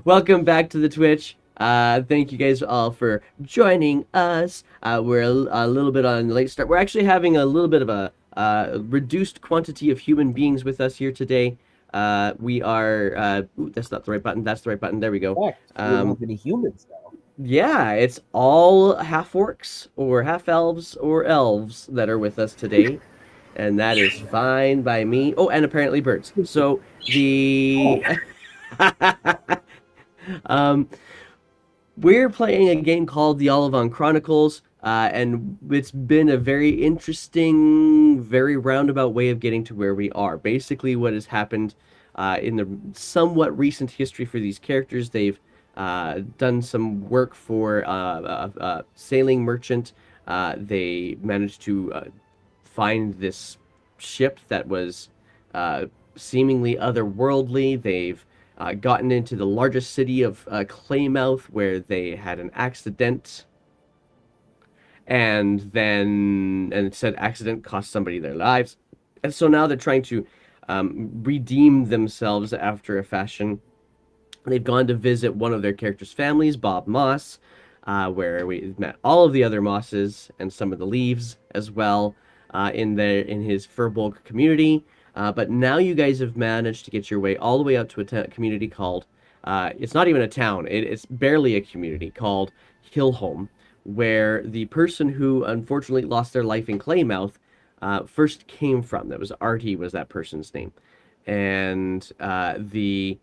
Welcome back to the Twitch. Thank you guys all for joining us. We're a little bit on the late start. We're actually having a little bit of a reduced quantity of human beings with us here today. We are. Ooh, that's not the right button. That's the right button. There we go. Correct. We don't have any humans now. Yeah, it's all half orcs or half elves or elves that are with us today, and that is fine by me. Oh, and apparently birds. So Oh, the. um, We're playing a game called the Olivon Chronicles, and it's been a very interesting, very roundabout way of getting to where we are. Basically, what has happened in the somewhat recent history for these characters, they've done some work for a sailing merchant. They managed to find this ship that was seemingly otherworldly. They've gotten into the largest city of Claymouth, where they had an accident, and said accident cost somebody their lives, and so now they're trying to redeem themselves after a fashion. They've gone to visit one of their characters' families, Bob Moss, where we met all of the other Mosses and some of the Leaves as well in his Furbolg community. But now you guys have managed to get your way all the way out to a community called, it's not even a town, it's barely a community, called Hillholm, where the person who unfortunately lost their life in Claymouth first came from. That was Artie, was that person's name. And the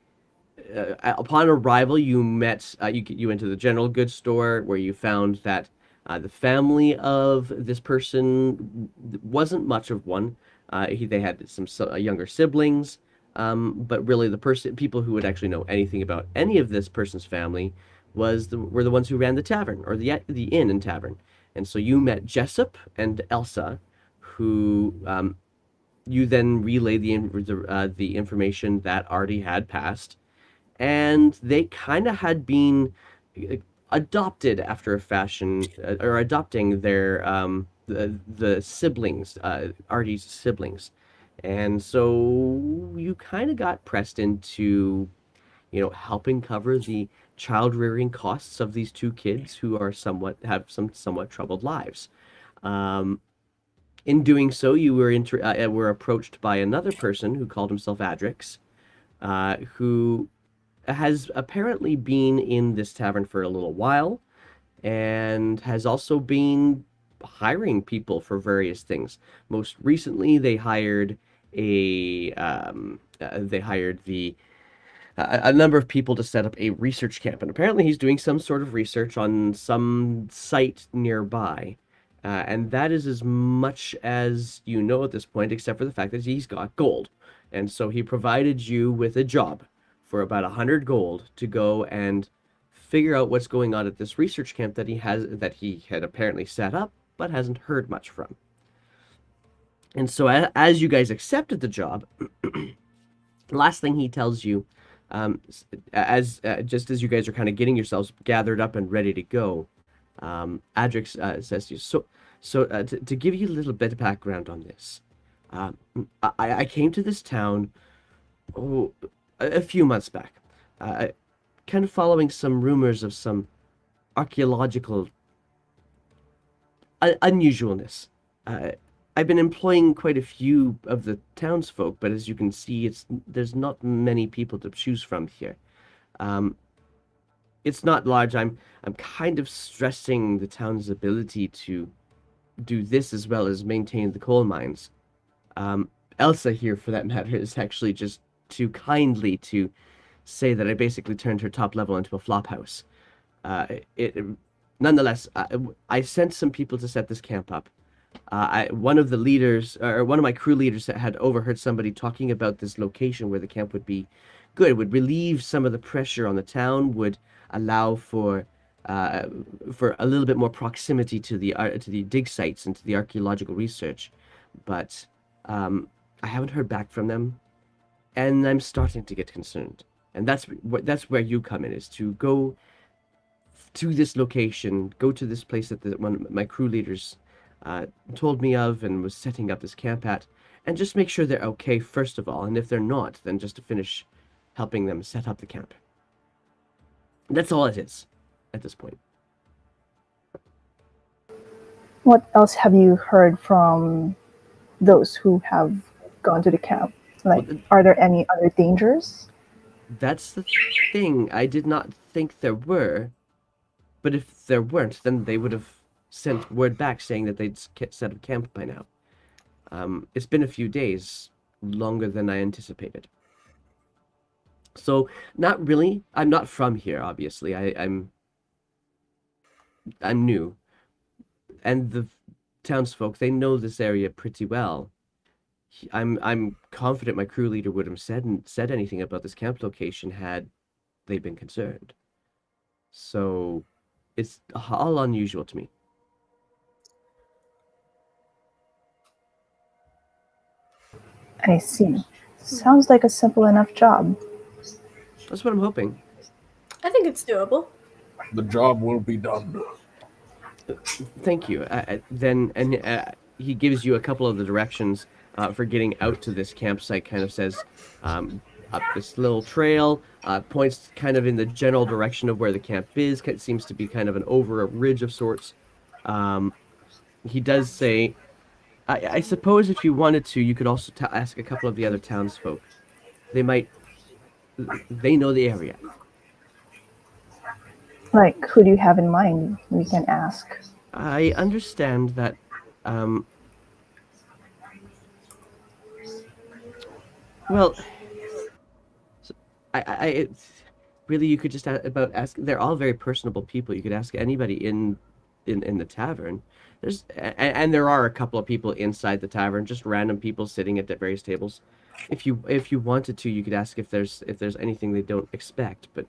upon arrival, you met you went to the general goods store where you found that the family of this person wasn't much of one. They had some younger siblings, but really people who would actually know anything about any of this person's family were the ones who ran the tavern or the inn and tavern. And so you met Jessup and Elsa, who you then relayed the information that Artie had passed, and they kind of had been adopted after a fashion, or adopting the siblings, Artie's siblings, and so you kind of got pressed into, helping cover the child rearing costs of these two kids who have some somewhat troubled lives. Um, in doing so, you were approached by another person who called himself Adrix, who has apparently been in this tavern for a little while and has also been hiring people for various things. Most recently, they hired a number of people to set up a research camp, and apparently he's doing some sort of research on some site nearby. And that is as much as you know at this point, except for the fact that he's got gold. And so he provided you with a job for about 100 gold to go and figure out what's going on at this research camp that he had apparently set up but hasn't heard much from. And so as you guys accepted the job, last thing he tells you, as just as you guys are kind of getting yourselves gathered up and ready to go, Adrix says to you, to give you a little bit of background on this, um, I came to this town, oh, a few months back, kind of following some rumors of some archaeological unusualness. Uh, I've been employing quite a few of the townsfolk, but as you can see, there's not many people to choose from here. Um, it's not large. I'm kind of stressing the town's ability to do this as well as maintain the coal mines. Elsa here, for that matter, is actually just too kindly to say that I basically turned her top level into a flop house. Uh, it, Nonetheless, I sent some people to set this camp up. One of the leaders, or one of my crew leaders, had overheard somebody talking about this location where the camp would be good. It would relieve some of the pressure on the town, would allow uh, for a little bit more proximity to the dig sites and to the archaeological research. But I haven't heard back from them, and I'm starting to get concerned. And that's where you come in, is to go to this location, go to this place that one of my crew leaders told me of and was setting up this camp at, and just make sure they're okay first of all, and if they're not, then just to finish helping them set up the camp. That's all it is at this point. What else have you heard from those who have gone to the camp? Like, Well, are there any other dangers? that's the thing. I did not think there were, but if there weren't, then they would have sent word back saying that they'd set up camp by now. It's been a few days, longer than I anticipated. So, not really. I'm not from here, obviously. I'm new, and the townsfolk, they know this area pretty well. I'm confident my crew leader would have said anything about this camp location had they been concerned. So it's all unusual to me. I see. Sounds like a simple enough job. That's what I'm hoping. I think it's doable. The job will be done. Thank you. He gives you a couple of the directions for getting out to this campsite. Kind of says up this little trail, points kind of in the general direction of where the camp is. It seems to be kind of over a ridge of sorts. He does say, I suppose if you wanted to, you could also ask a couple of the other townsfolk. They know the area. Like, who do you have in mind we can ask? I understand that, well, really, you could just ask. They're all very personable people. You could ask anybody in the tavern. And there are a couple of people inside the tavern, just random people sitting at various tables. If you wanted to, you could ask if there's anything they don't expect. But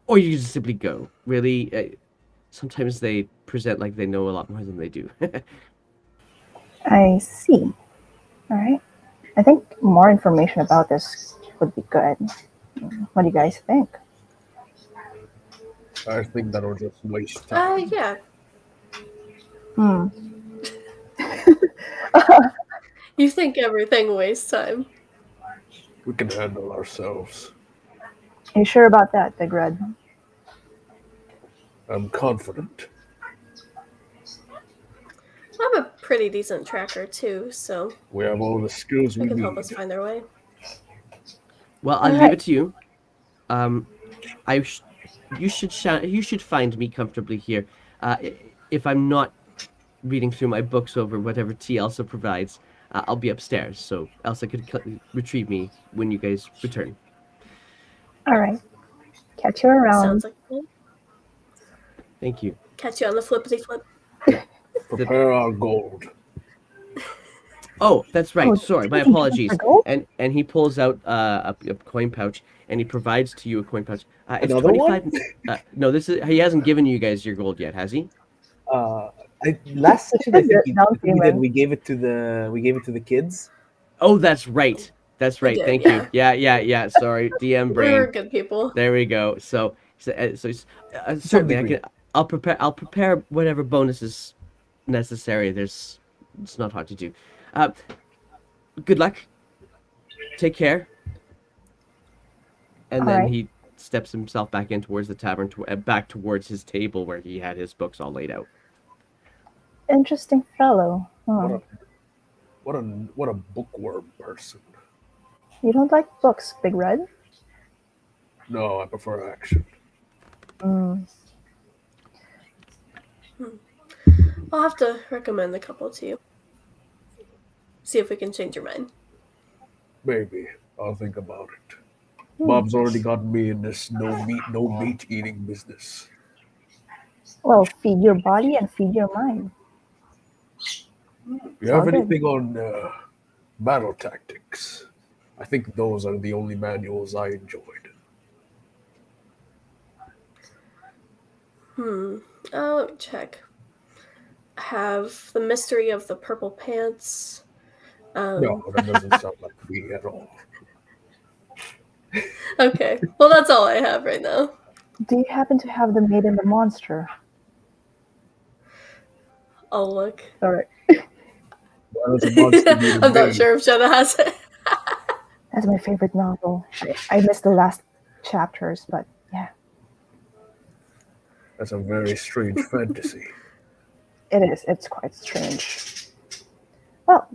or you just simply go. Really, sometimes they present like they know a lot more than they do. I see. All right. I think more information about this would be good. What do you guys think? I think that'll just waste time. Yeah. You think everything wastes time? We can handle ourselves. You sure about that, Big Red? I'm confident. I'm a pretty decent tracker too, so We have all the skills we they can need. help us find their way. Well, I'll leave it to you. You should find me comfortably here. If I'm not reading through my books over whatever tea Elsa provides, I'll be upstairs, so Elsa could retrieve me when you guys return. All right. Catch you around. Sounds like a plan. Thank you. Catch you on the flippity flip. Prepare our gold. Oh, that's right. Oh, Sorry, my did he give us apologies. the gold? And he pulls out a coin pouch and he provides to you a coin pouch. It's Another 25. one? No, he hasn't given you guys your gold yet, has he? Last session, I think Down we did. payment. We gave it to the kids. Oh, that's right. That's right. did, Thank yeah. you. Yeah. Sorry, DM We brain. were good people. There we go. So certainly degree. I'll prepare whatever bonuses necessary. It's not hard to do. Good luck. Take care. And then Alright. he steps himself back in towards the tavern, back towards his table where he had his books all laid out. Interesting fellow. What a bookworm person. You don't like books, Big Red? No, I prefer action. I'll have to recommend a couple to you. See if we can change your mind. Maybe. I'll think about it. Bob's already got me in this no meat eating business. Well, feed your body and feed your mind. You have all good. anything on battle tactics? I think those are the only manuals I enjoyed. Let me check. I have The Mystery of the Purple Pants. No, that doesn't sound like me at all. Okay. Well, that's all I have right now. Do you happen to have the Maid and the Monster? I'll look. All right. Why does a monster need a I'm not maid? sure if Jenna has it. That's my favorite novel. I missed the last chapters, but yeah, That's a very strange fantasy. it is. It's quite strange. Well,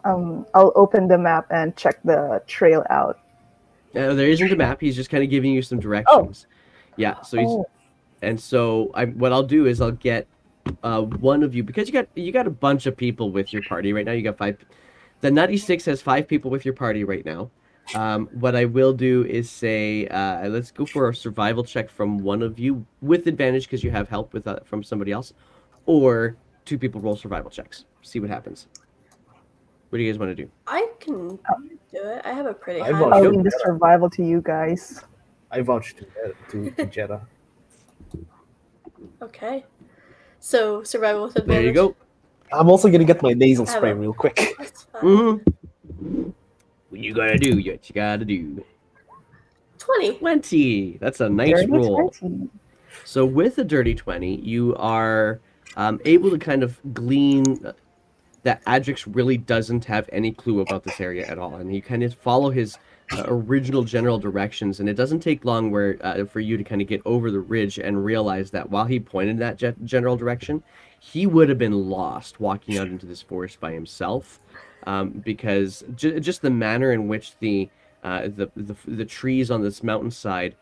I'll open the map and check the trail out. There isn't a map. He's just kind of giving you some directions. Yeah. So he's Oh, and so what I'll do is I'll get one of you, because you got a bunch of people with your party right now. You got 5. The Nutty Six has 5 people with your party right now. What I will do is say, let's go for a survival check from one of you with advantage because you have help with from somebody else, or 2 people roll survival checks. See what happens. What do you guys want to do? I can do it. I have a pretty I high. vote. I'll go. leave the survival to you guys. I vouch to Jetta. Okay. So survival with advantage. There you go. I'm also gonna get my nasal I have spray a real quick. +5. Mm-hmm. What you gotta do? What you gotta do? 20. 20. That's a nice Dirty roll. 20. So with a dirty 20, you are able to kind of glean that Adrix really doesn't have any clue about this area at all, and you kind of follow his original general directions, and it doesn't take long for you to kind of get over the ridge and realize that while he pointed that general direction, he would have been lost walking out into this forest by himself, because just the manner in which the trees on this mountainside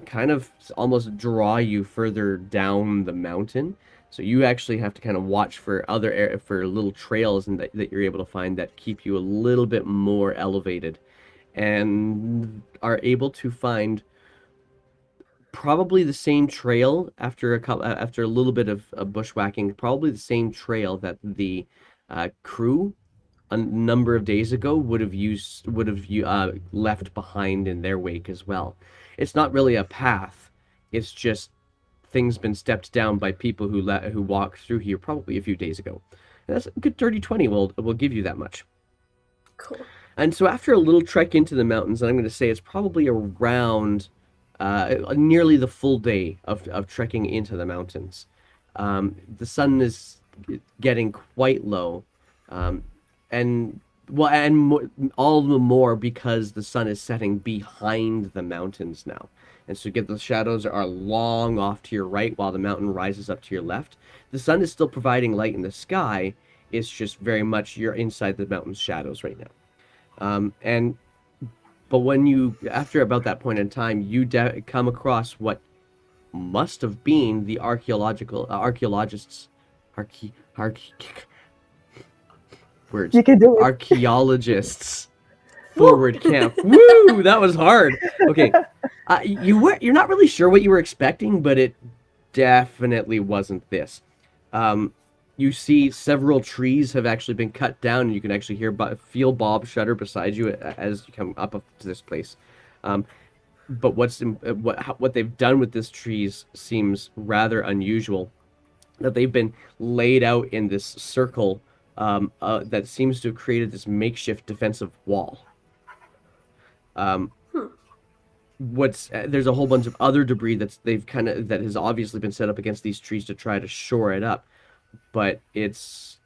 kind of almost draw you further down the mountain. So you actually have to kind of watch for for little trails and that you're able to find that keep you a little bit more elevated, and are able to find probably the same trail after a little bit of bushwhacking. Probably the same trail that the crew a number of days ago would have left behind in their wake as well. It's not really a path. It's just things been stepped down by people who walked through here probably a few days ago. And that's a good 30-20 will give you that much. Cool. And so after a little trek into the mountains, and I'm going to say it's probably around nearly the full day of trekking into the mountains, the sun is getting quite low, and all the more because the sun is setting behind the mountains now. And so the shadows are long off to your right while the mountain rises up to your left. The sun is still providing light in the sky. It's just very much you're inside the mountain's shadows right now. But when after about that point in time, you come across what must have been the archaeologists, words, You can do it. archaeologists forward camp. Woo, that was hard. Okay, you're not really sure what you were expecting, but it definitely wasn't this. You see several trees have actually been cut down, and you can actually feel Bob shudder beside you as you come up to this place. But what they've done with these trees seems rather unusual. That they've been laid out in this circle that seems to have created this makeshift defensive wall. There's a whole bunch of other debris that has obviously been set up against these trees to try to shore it up, but it's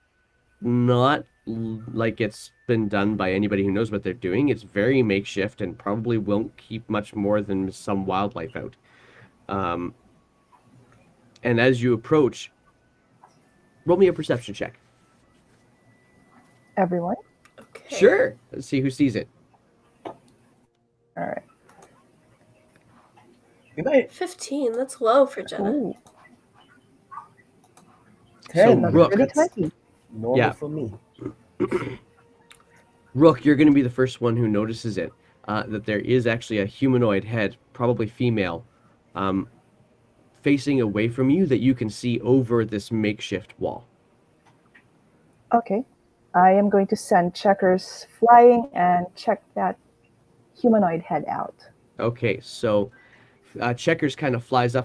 not like it's been done by anybody who knows what they're doing. It's very makeshift and probably won't keep much more than some wildlife out. And as you approach, roll me a perception check. Everyone? Okay. Sure. Let's see who sees it. All right. Good night. 15. That's low for Jenna. Ooh, 10. So, Rook. dirty 20. Normal Yeah. for me. Rook, you're going to be the first one who notices it. That there is actually a humanoid head, probably female, facing away from you that you can see over this makeshift wall. Okay. I am going to send checkers flying and check that humanoid head out. Okay, so Checkers kind of flies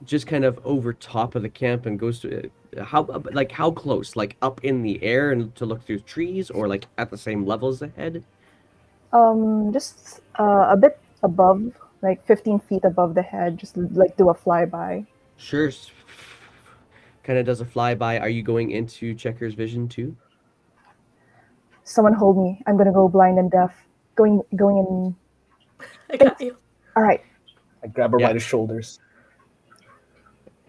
just kind of over top of the camp and goes to how close? Like up in the air and to look through trees, or like at the same level as the head? Just a bit above, like 15 feet above the head, just like do a flyby. Sure. Kind of does a flyby. Are you going into Checker's vision too? Someone hold me. I'm gonna go blind and deaf. Going in. I got you. All right. I grab her Yeah. by the shoulders.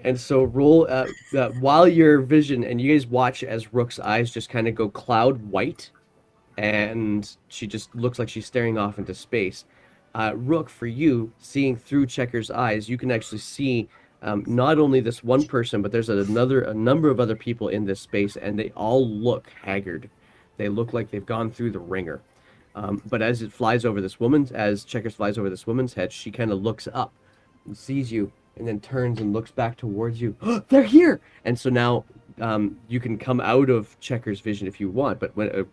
And so roll while your vision, and you guys watch as Rook's eyes just kind of go cloud white, and she just looks like she's staring off into space. Rook, for you, seeing through Checker's eyes, you can actually see not only this one person, but there's a number of other people in this space, and they all look haggard. They look like they've gone through the ringer. But as Checkers flies over this woman's head, she kind of looks up and sees you, and then turns and looks back towards you. Oh, they're here! And so now you can come out of Checker's vision if you want. But when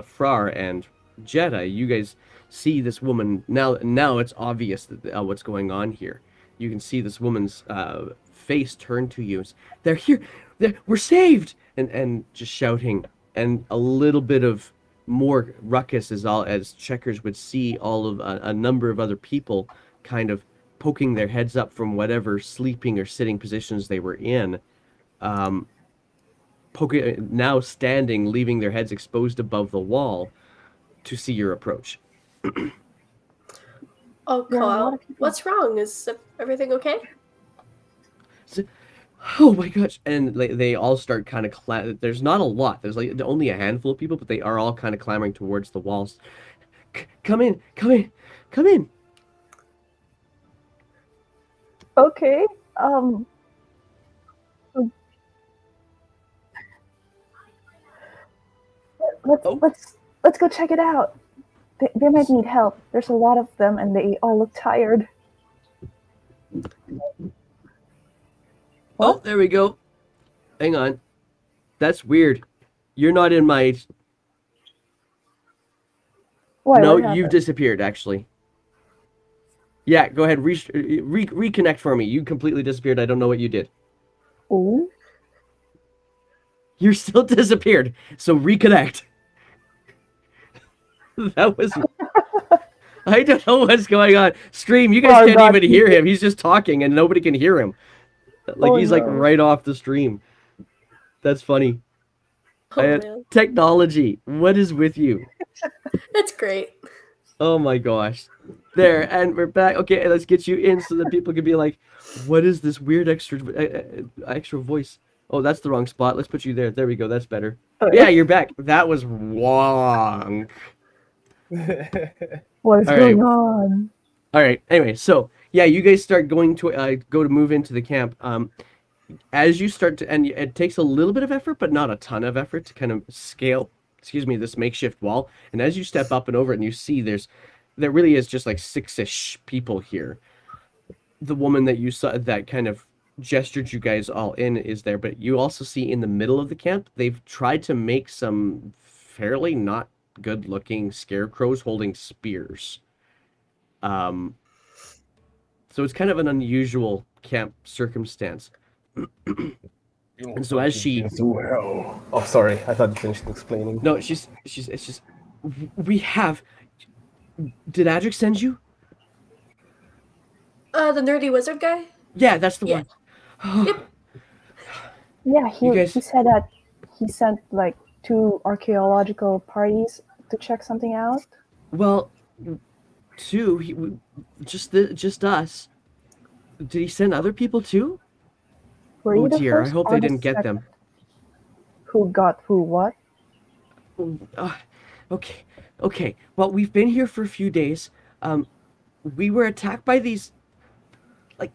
Frar and Jetta, you guys see this woman now. Now it's obvious that, what's going on here. You can see this woman's face turn to you. They're here. We're saved! And just shouting, and a little bit of more ruckus as Checkers would see all of a number of other people kind of poking their heads up from whatever sleeping or sitting positions they were in, now standing, leaving their heads exposed above the wall to see your approach. Oh, There are a lot call of out. people. What's wrong? Is everything okay? Oh my gosh! And they all start kind of there's not a lot. There's like only a handful of people, but they are all kind of clamoring towards the walls. Come in! Come in! Come in! Okay. Let's go check it out. They might need help. There's a lot of them, and they all look tired. Oh, there we go. Hang on. That's weird. You're not in my... Why, No, what you've happened? disappeared, actually. Yeah, go ahead. Reconnect for me. You completely disappeared. I don't know what you did. Ooh. You're still disappeared. So reconnect. That was... I don't know what's going on. Stream, you guys Oh, can't God. even hear him. He's just talking and nobody can hear him. Like, Oh, he's like no. right off the stream. That's funny. Oh man, Technology. What is with you? that's great. Oh my gosh. There, and we're back. Okay, let's get you in so that people can be like, what is this weird extra voice? Oh, that's the wrong spot. Let's put you there. There we go. That's better. Okay. Yeah, you're back. That was wrong. What is All going on? All right. Anyway, so yeah, you guys start going to move into the camp. As you start to, and it takes a little bit of effort, but not a ton of effort to kind of scale, this makeshift wall. And as you step up and over it, and you see there really is just like 6-ish people here. The woman that you saw that kind of gestured you guys all in is there, but you also see in the middle of the camp, they've tried to make some fairly not good looking scarecrows holding spears. So it's kind of an unusual camp circumstance. And so as she... Through hell. Oh, sorry. I thought you finished explaining. No, it's just... We have... Did Adric send you? The nerdy wizard guy? Yeah, that's the Yeah. one. Yep. Yeah, You guys- he said that he sent like 2 archaeological parties to check something out. Well, 2, just us. Did he send other people too? Were Oh you the dear, I first hope or they the didn't get second? them. Who got who what? Okay. Well, we've been here for a few days. We were attacked by these, like,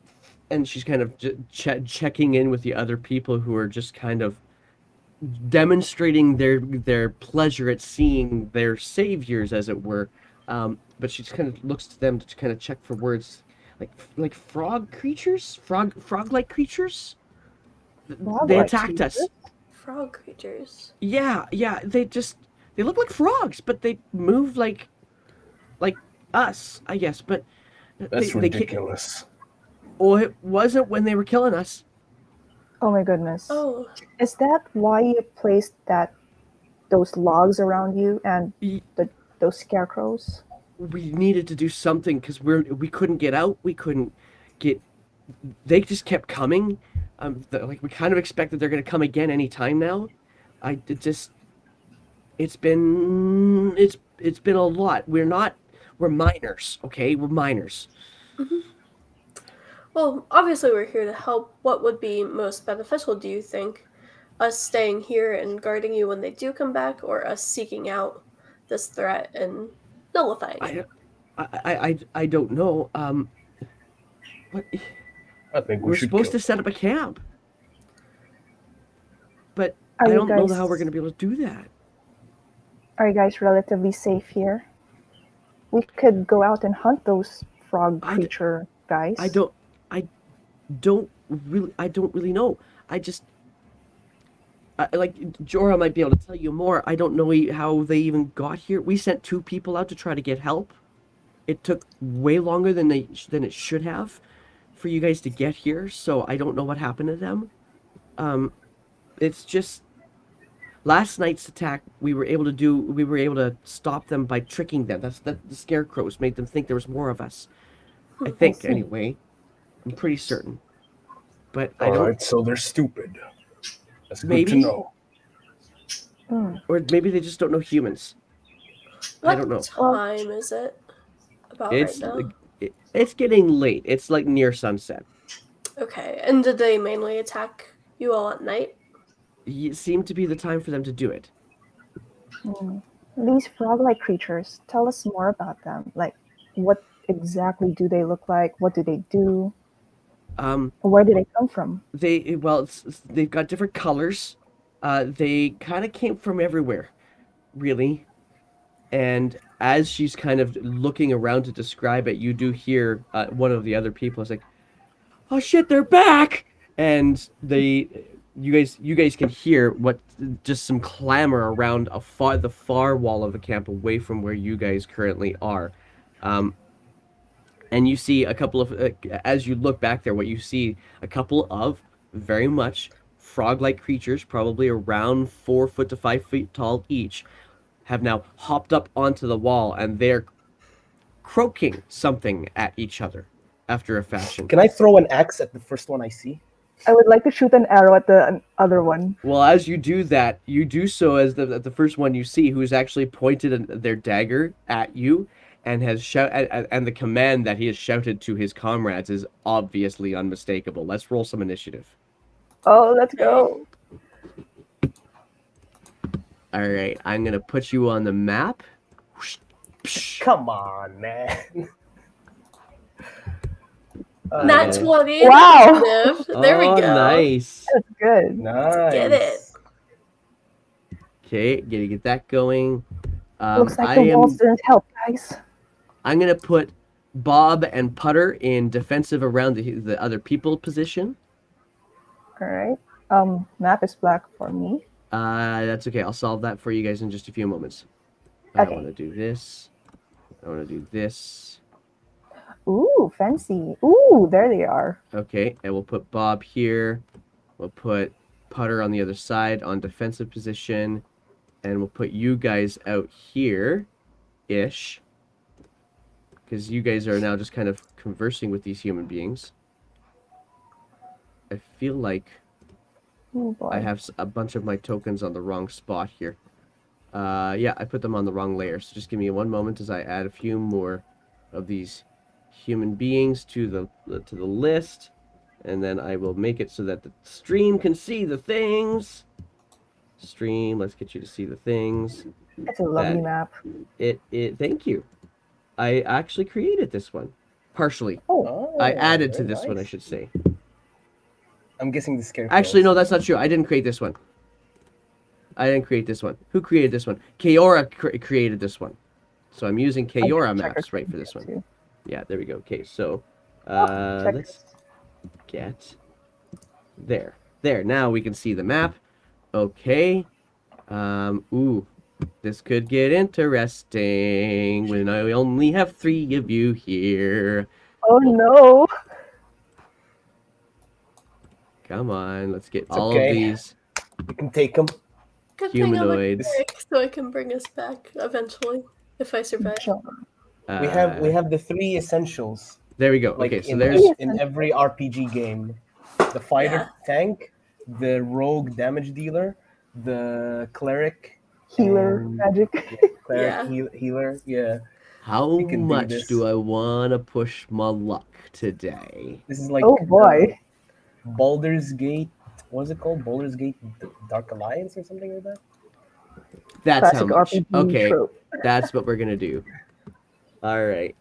and she's kind of checking in with the other people who are just kind of demonstrating their pleasure at seeing their saviors, as it were. But she just kind of looks to them to kind of check for words, like frog creatures, frog-like creatures. They Frog-like attacked us. creatures? Frog creatures. Yeah. They look like frogs, but they move like us, I guess. But That's ridiculous. Oh, it wasn't when they were killing us. Oh my goodness. Oh, Is that why you placed those logs around you and those scarecrows? We needed to do something because we couldn't get out. We couldn't get. They just kept coming. Like we kind of expect that they're going to come again any time now. it's been a lot. We're minors, okay? We're minors. Well, obviously we're here to help. What would be most beneficial, do you think? Us staying here and guarding you when they do come back, or us seeking out this threat and nullifying it? I don't know. What I think we we're should supposed kill to set up a camp, but Are I you don't know guys how we're gonna be able to do that. are you guys relatively safe here? We could go out and hunt those frog I d- creature guys. I don't really know. I just like Jorah might be able to tell you more. I don't know how they even got here. We sent 2 people out to try to get help. It took way longer than it should have for you guys to get here. So I don't know what happened to them. It's just last night's attack. We were able to stop them by tricking them. The scarecrows made them think there was more of us. I think see. anyway. I'm pretty certain. But I All don't. right, so they're stupid. That's good Maybe. to know. Or maybe they just don't know humans. What I don't know. time is it about It's right now? it's getting late. It's like near sunset. Okay, and did they mainly attack you all at night? It seemed to be the time for them to do it. These frog-like creatures, tell us more about them. Like, what exactly do they look like? What do they do? Where do they come from? They've got different colors. They kind of came from everywhere, really. And as she's kind of looking around to describe it, you do hear one of the other people is like, "Oh shit, they're back!" And you guys can hear what just some clamor around the far wall of the camp, away from where you guys currently are. And you see a couple of as you look back there, what you see a couple of very much frog-like creatures, probably around 4 foot to 5 feet tall each, have now hopped up onto the wall, and they're croaking something at each other after a fashion. Can I throw an axe at the first one I see? I would like to shoot an arrow at the other one. Well, as you do that, you do so as the first one you see, who's actually pointed their dagger at you, and has and the command that he has shouted to his comrades is obviously unmistakable. Let's roll some initiative. Oh, let's go. All right, I'm gonna put you on the map. Come on, man. Nat 20. Wow. Initiative. There we Oh, go. nice. That's good. Nice. Get it. Okay, gotta get that going. Looks like the walls didn't help, guys. I'm gonna put Bob and Putter in defensive around the other people position. All right. Map is black for me. That's okay. I'll solve that for you guys in just a few moments. Okay. I want to do this. I want to do this. Ooh, fancy. Ooh, there they are. Okay, and we'll put Bob here. We'll put Putter on the other side on defensive position. And we'll put you guys out here-ish. Because you guys are now just kind of conversing with these human beings. I feel like Oh boy. I have a bunch of my tokens on the wrong spot here. Yeah, I put them on the wrong layer. So just give me one moment as I add a few more of these human beings to the list, and then I will make it so that the stream can see the things. Stream, let's get you to see the things. It's a lovely map. Thank you. I actually created this one partially. Oh, I added to very this one, I nice. should say. I'm guessing the scarecrow. Actually, no, that's not true. I didn't create this one. I didn't create this one. Who created this one? Kaora created this one. So I'm using Kaora maps right for this one. too. Yeah, there we go. Okay, so check let's get there. There, now we can see the map. Okay. Ooh, this could get interesting when I only have 3 of you here. Oh no. Come on, let's get It's all okay. of these. You can take them. Good thing I'm a Humanoids. cleric, so I can bring us back eventually if I survive. Sure. We have the 3 essentials. There we go. Like Okay, so in, there's in every RPG game. The fighter tank, the rogue damage dealer, the cleric Healer and magic. cleric Yeah. healer. Yeah, How we can do much this. do I want to push my luck today? This is like Oh boy. Baldur's Gate. What's it called? Baldur's Gate Dark Alliance or something like that. That's how Classic much. RPG Okay, trope. that's what we're gonna do. All right.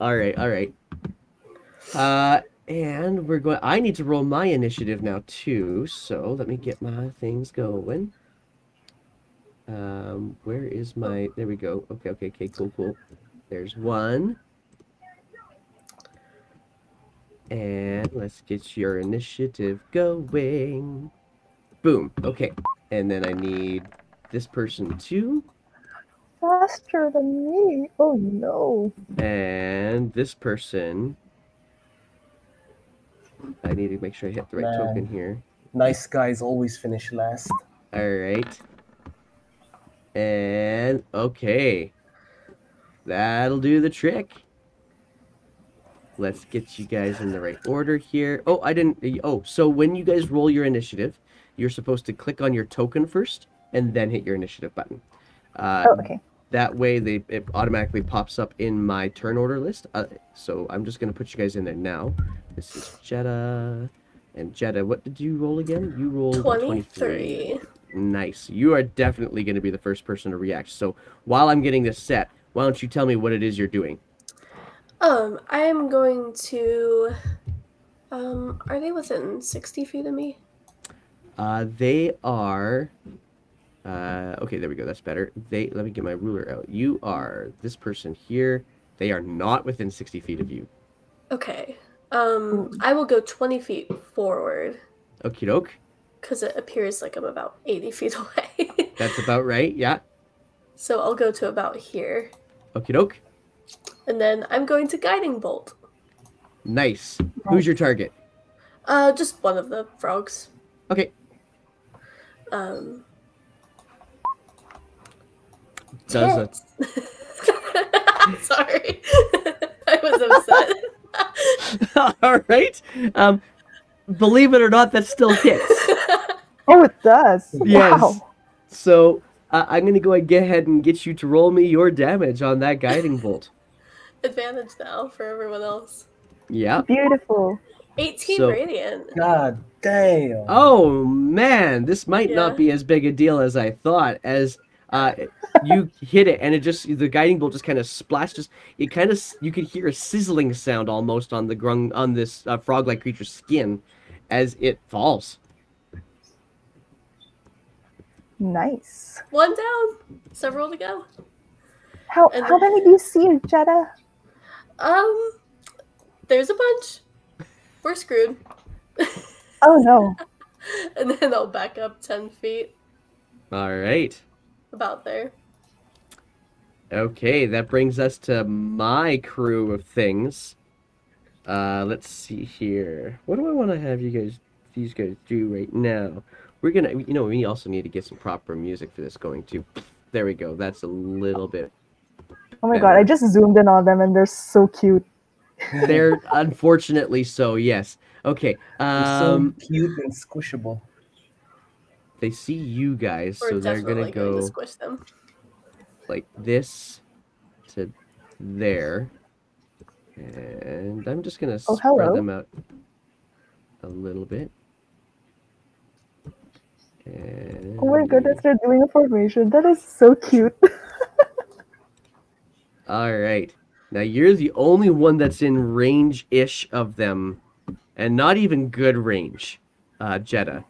And we're going. I need to roll my initiative now too. So let me get my things going. Where is my? There we go. Okay. Cool. There's one. And let's get your initiative going. Boom. Okay. And then I need this person too. Faster than me. Oh no. And this person. I need to make sure I hit the right Man. token here. Nice guys always finish last. All right. And okay. That'll do the trick. Let's get you guys in the right order here. Oh, I didn't. Oh, so when you guys roll your initiative, you're supposed to click on your token first and then hit your initiative button. Oh, okay. That way, it automatically pops up in my turn order list. So I'm just going to put you guys in there now. This is Jetta. And Jetta, what did you roll again? You rolled 23. Nice. You are definitely going to be the first person to react. So while I'm getting this set, why don't you tell me what it is you're doing? I am going to. Are they within 60 feet of me? They are. Okay, there we go. That's better. Let me get my ruler out. You are this person here. They are not within 60 feet of you. Okay. I will go 20 feet forward. Okie doke. Because it appears like I'm about 80 feet away. That's about right. Yeah. So I'll go to about here. Okie doke. And then I'm going to Guiding Bolt. Nice. Who's your target? Just one of the frogs. Okay. Does Sorry. I was upset. All right. Believe it or not, that still hits. Oh, it does. Yes. Wow. So I'm going to go ahead and get you to roll me your damage on that guiding bolt. Advantage now for everyone else. Yeah. Beautiful. 18 So- radiant. God damn. Oh man, this might not Yeah. be as big a deal as I thought. As you hit it, and the guiding bolt just kind of splashes. You could hear a sizzling sound almost on this frog-like creature's skin as it falls. Nice. One down. Several to go. How And- many do you see, Jetta? There's a bunch. We're screwed. Oh no. And then I'll back up 10 feet. All right. About there. Okay, that brings us to my crew of things. Let's see here. What do I want to have these guys do right now? We're gonna, we also need to get some proper music for this going too. There we go. That's a little bit. Oh my god, I just zoomed in on them and they're so cute. They're unfortunately so. Yes. Okay. They're so cute and squishable. They see you guys, We're so they're definitely gonna go going to squish them. like this to there, and I'm just gonna Oh, spread hello. them out a little bit. And Oh my goodness, they're doing a formation. That is so cute. all right, now you're the only one that's in range-ish of them, and not even good range, Jetta.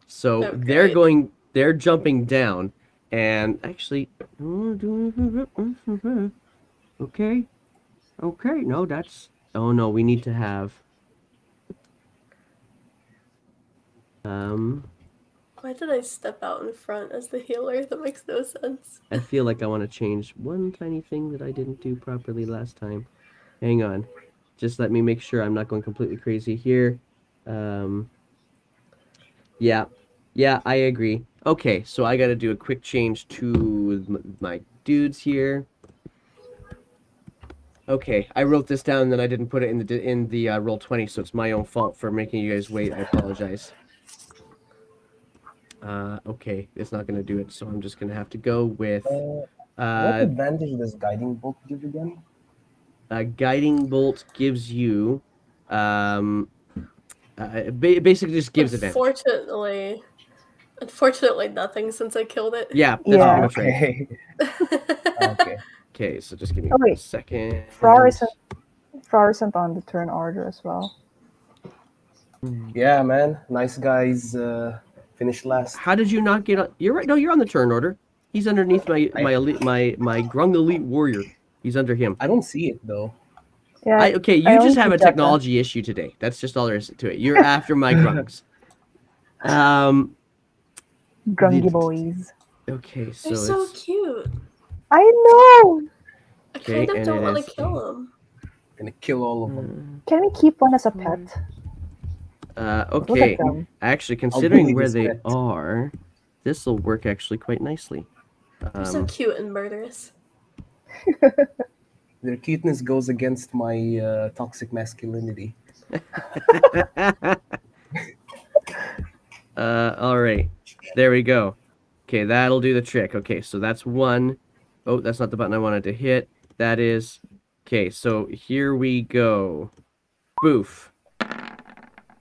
So Okay. they're jumping down, and actually, okay, no, oh no, we need to have, Why did I step out in front as the healer? That makes no sense. I feel like I want to change one tiny thing that I didn't do properly last time. Hang on, just let me make sure I'm not going completely crazy here. Yeah, I agree. Okay, so I got to do a quick change to my dudes here. Okay, I wrote this down and then I didn't put it in the roll 20, so it's my own fault for making you guys wait. I apologize. Okay, it's not going to do it, so I'm just going to have to go with What uh, advantage does guiding bolt give again? guiding bolt gives you basically just gives advantage. Unfortunately, nothing since I killed it. Yeah, that's pretty Yeah. much right. Okay. Okay. Okay, so just give me Oh a wait, second. Fluorescent on the turn order as well. Yeah, man. Nice guys finished last. How did you not get on? You're right. No, you're on the turn order. He's underneath I my Grung Elite Warrior. He's under him. I don't see it though. Yeah, Okay, I you only just have see a Jetta. technology issue today. That's just all there is to it. You're after my Grungs. Grungy boys. Okay, so They're so it's cute. I know. I okay, kind of and don't it want is to kill them. Gonna kill all of them. Can we keep one as a pet? Look okay. at them. Actually, bully considering where this they pet. are, this will work actually quite nicely. They're so cute and murderous. Their cuteness goes against my toxic masculinity. All right, there we go. Okay, that'll do the trick. Okay, so that's one. Oh, that's not the button I wanted to hit. That is. Okay, so here we go. Boof.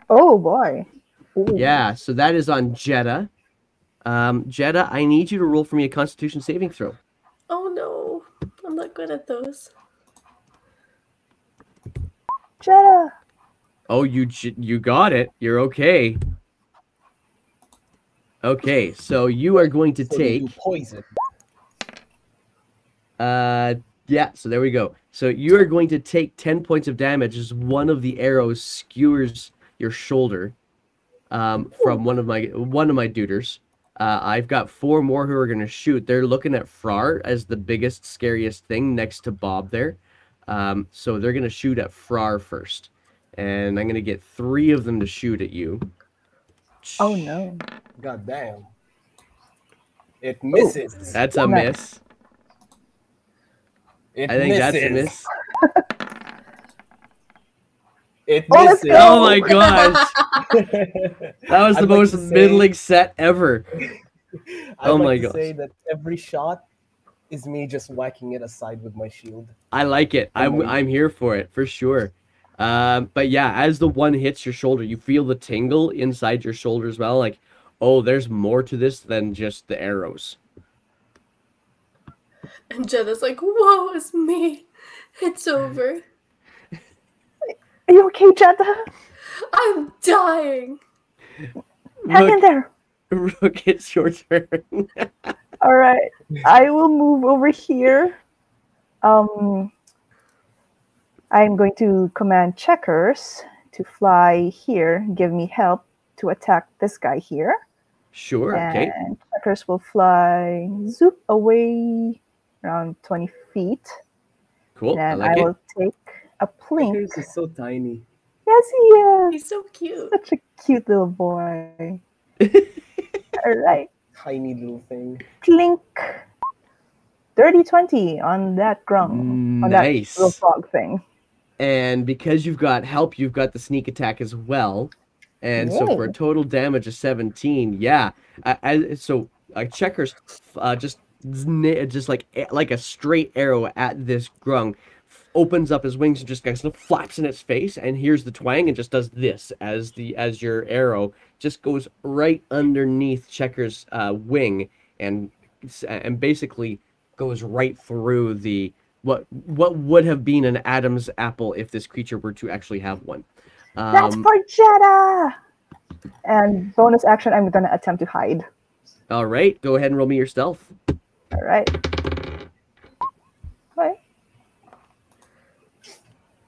Oh boy. Ooh. Yeah, so that is on Jetta. Jetta, I need you to roll for me a Constitution saving throw. Oh no, I'm not good at those. Jetta. Oh, you got it. You're okay. Okay, so you are going to So they do take. poison. Yeah. So there we go. So you are going to take 10 points of damage as one of the arrows skewers your shoulder. From one of my duders. I've got 4 more who are going to shoot. They're looking at Frar as the biggest, scariest thing next to Bob there. So they're going to shoot at Frar first. And I'm going to get 3 of them to shoot at you. Oh no. God damn. It misses. That's a Nice. miss. It I think misses. that's a miss. It Oh, let's misses. go. Oh my gosh. That was the I'd like most to say- middling set ever. I'd Oh like my to gosh. say that every shot is me just whacking it aside with my shield. I like it. I'm here for it for sure. But yeah, as the one hits your shoulder, you feel the tingle inside your shoulder as well. Like, oh, there's more to this than just the arrows. And Jenna's like, "Whoa, it's me. It's over. Are you okay, Jetta? I'm dying." Hang in there. Rook, it's your turn. All right. I will move over here. I'm going to command Checkers to fly here, give me help to attack this guy here. Sure. Okay. And Checkers will fly zoop away around 20 feet. Cool. And I like will take a plink. Checkers is so tiny. Yes, he is. He's so cute. Such a cute little boy. All right. Tiny little thing. Clink. Dirty 20 on that grung. On that Nice. little frog thing. And because you've got help, you've got the sneak attack as well. And so for a Yay. total damage of 17, yeah. Checkers just like a straight arrow at this grung opens up his wings and just kind of flaps in its face and hears the twang and just does this as your arrow just goes right underneath Checkers' wing and basically goes right through the what would have been an Adam's apple if this creature were to actually have one. That's for Jetta! And bonus action, I'm going to attempt to hide. All right, go ahead and roll me your stealth. All right. Okay.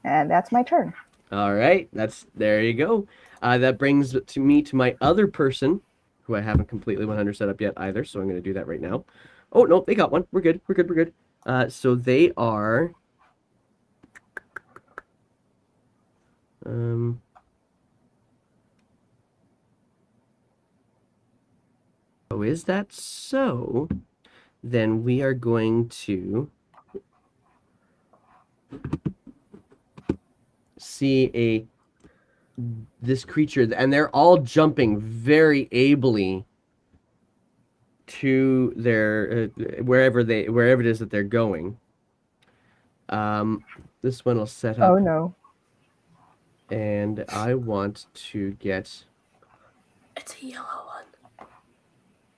And that's my turn. All right, there you go. That brings me to my other person, who I haven't completely 100 set up yet either. So I'm going to do that right now. Oh no, they got one. We're good. We're good. We're good. So they are. Oh, is that so? Then we are going to see this creature, and they're all jumping very ably to their wherever it is that they're going. This one will set up, Oh no. and I want to get. It's a yellow one.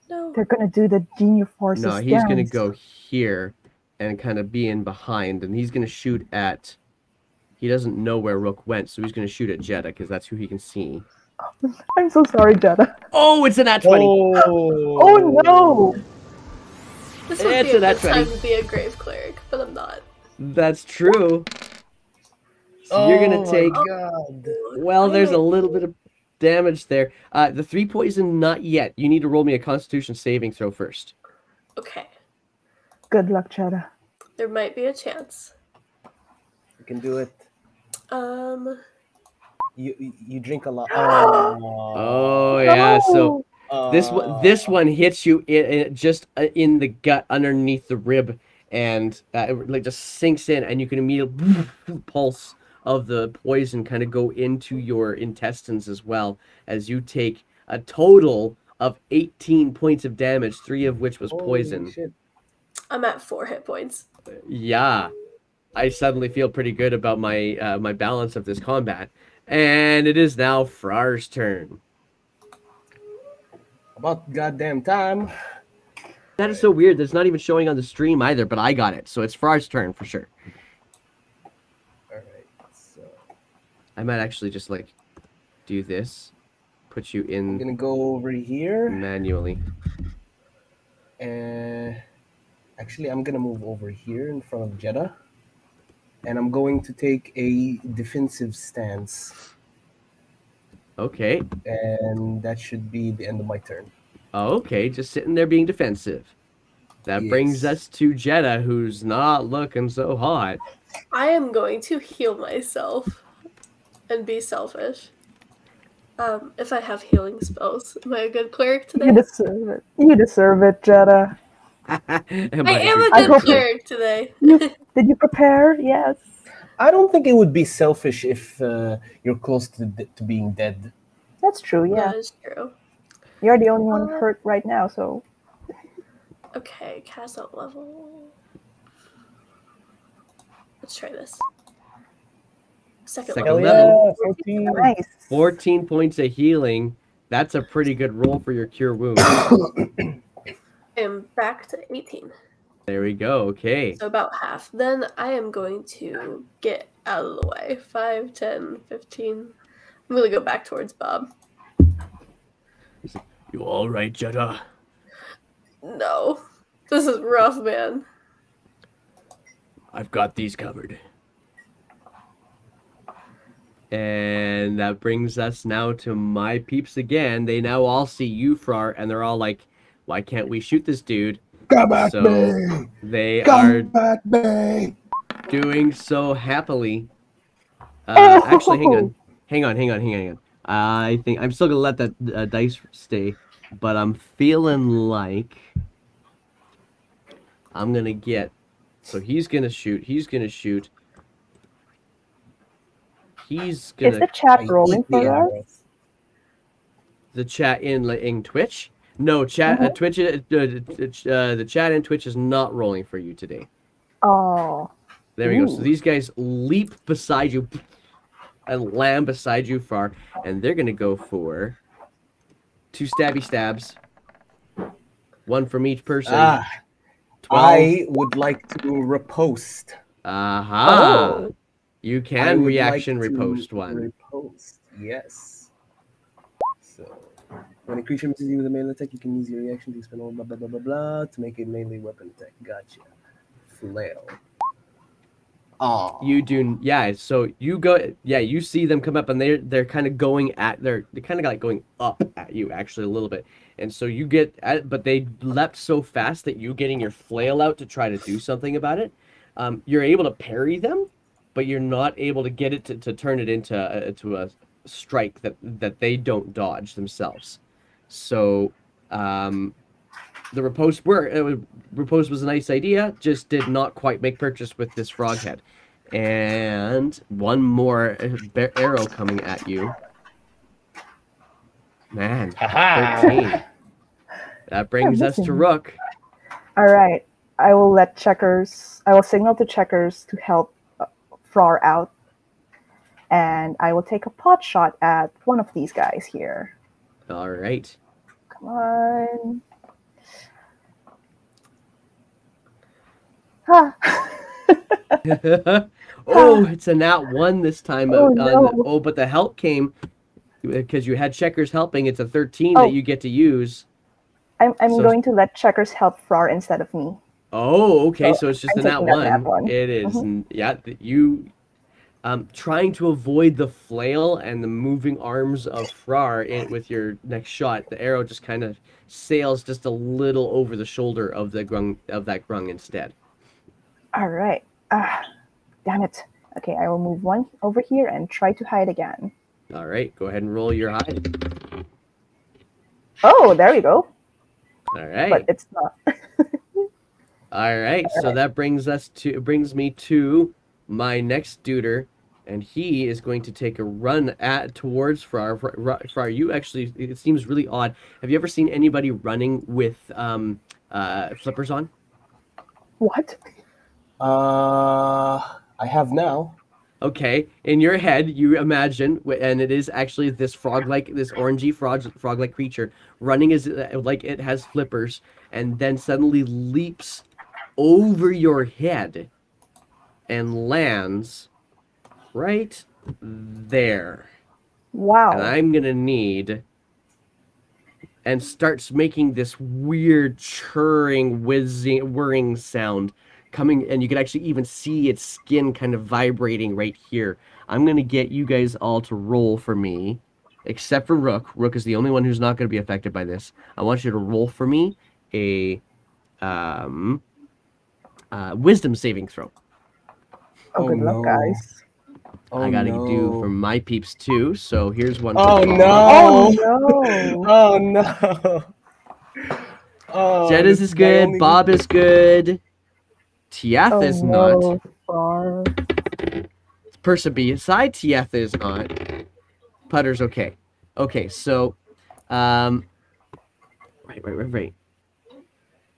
No. They're gonna do the Genius Forces No, he's gonna dance. go here and kind of be in behind, and he's gonna shoot at. He doesn't know where Rook went, so he's gonna shoot at Jeddah because that's who he can see. I'm so sorry, Jeddah. Oh, it's an nat 20. Oh no! This would It's be a a nat good time 20. to be a grave cleric, but I'm not. That's true. So you're gonna take. God. Well, there's a little bit of damage there. The 3 poison, not yet. You need to roll me a Constitution saving throw first. Okay. Good luck, Jeddah. There might be a chance. You can do it. You drink a lot. Oh yeah. So this one hits you just in the gut, underneath the rib, and it like just sinks in, and you can immediately pulse of the poison kind of go into your intestines as well, as you take a total of 18 points of damage, 3 of which was poison. Holy shit. I'm at 4 hit points. Yeah, I suddenly feel pretty good about my my balance of this combat, and it is now Frar's turn. About goddamn time. That is so weird. That's not even showing on the stream either, but I got it, so it's Frar's turn for sure. Alright, so I might actually just like do this, put you I'm in gonna go over here. manually. And actually, I'm gonna move over here in front of Jeddah. And I'm going to take a defensive stance. Okay. And that should be the end of my turn. Okay, just sitting there being defensive. That brings Yes. us to Jeddah, who's not looking so hot. I am going to heal myself and be selfish. If I have healing spells, am I a good cleric today? You deserve it. You deserve it, Jeddah. I am a I good hope- cleric today. Did you prepare? Yes. I don't think it would be selfish if you're close to being dead. That's true, yeah. That is true. You're the only one hurt right now, so. Okay, cast out level. Let's try this. Second Second level. level. 14. Nice. 14 points of healing. That's a pretty good roll for your cure wounds. I am back to 18. There we go. Okay. So about half. Then I am going to get out of the way. 5, 10, 15. I'm going to go back towards Bob. You all right, Jeddah? No. This is rough, man. I've got these covered. And that brings us now to my peeps again. They now all see you, Frar, and they're all like, why can't we shoot this dude? Come at So me! they are Come at me! doing so happily. Actually, hang on. I think I'm still gonna let that dice stay, but I'm feeling like I'm gonna get. So he's gonna shoot. He's gonna shoot. He's Is the gonna chat I rolling eat the for us? arrows. the chat in Twitch. No chat. Twitch. The chat in Twitch is not rolling for you today. Oh. There we go. So Ooh. these guys leap beside you and land beside you, Far, and they're gonna go for 2 stabby stabs. 1 from each person. 12. I would like to riposte. Aha! Oh. You I can would reaction like to riposte 1. Riposte, yes. So, when a creature misses you with a melee attack, you can use your reaction to spend all blah blah blah blah blah to make a melee weapon attack. Gotcha. Flail. Oh. You do, yeah. So you go, yeah. You see them come up, and they're kind of going at, they're kind of like going up at you actually a little bit, and so you get at, but they leapt so fast that you getting your flail out to try to do something about it. You're able to parry them, but you're not able to get it to turn it into a strike that they don't dodge themselves. So the riposte riposte was a nice idea, just did not quite make purchase with this frog head. And one more arrow coming at you. Man, Haha. 13. That brings us to missing. Rook. All right. I will let Checkers. I will signal to Checkers to help Frar out, and I will take a pot shot at one of these guys here. All right. Come on. Ah. Oh, it's a nat 1 this time. Oh, no. But the help came because you had Checkers helping. It's a 13 Oh. that you get to use. I'm So- going to let Checkers help Frar instead of me. Oh, okay. So it's just I'm a nat taking that 1. nat 1. It is. Mhm. Yeah, you trying to avoid the flail and the moving arms of Frar with your next shot. The arrow just kind of sails just a little over the shoulder of that grung instead. All right. Damn it. Okay, I will move one over here and try to hide again. All right, go ahead and roll your hide. Oh, there we go. All right. But it's not. All right, so that brings me to my next duder, and he is going to take a run towards Frar. Frar, you actually, it seems really odd. Have you ever seen anybody running with flippers on? What? I have now. Okay, in your head, you imagine, and it is actually this this orangey frog-like creature running like it has flippers, and then suddenly leaps over your head and lands right there. Wow. And I'm gonna need and starts making this weird churring, whirring sound coming, and you can actually even see its skin kind of vibrating right here. I'm gonna get you guys all to roll for me, except for Rook. Rook is the only one who's not gonna be affected by this. I want you to roll for me a wisdom saving throw. Oh, good luck, no. guys. Oh, I gotta no. do for my peeps too. So here's one. Oh, for no. Bob. Oh, no. Oh no. Oh, Jedis this is my good. only- Bob is good. Tiath Oh, is no. not. Far. Person beside Tiath is not. Putter's okay. Okay, so, right.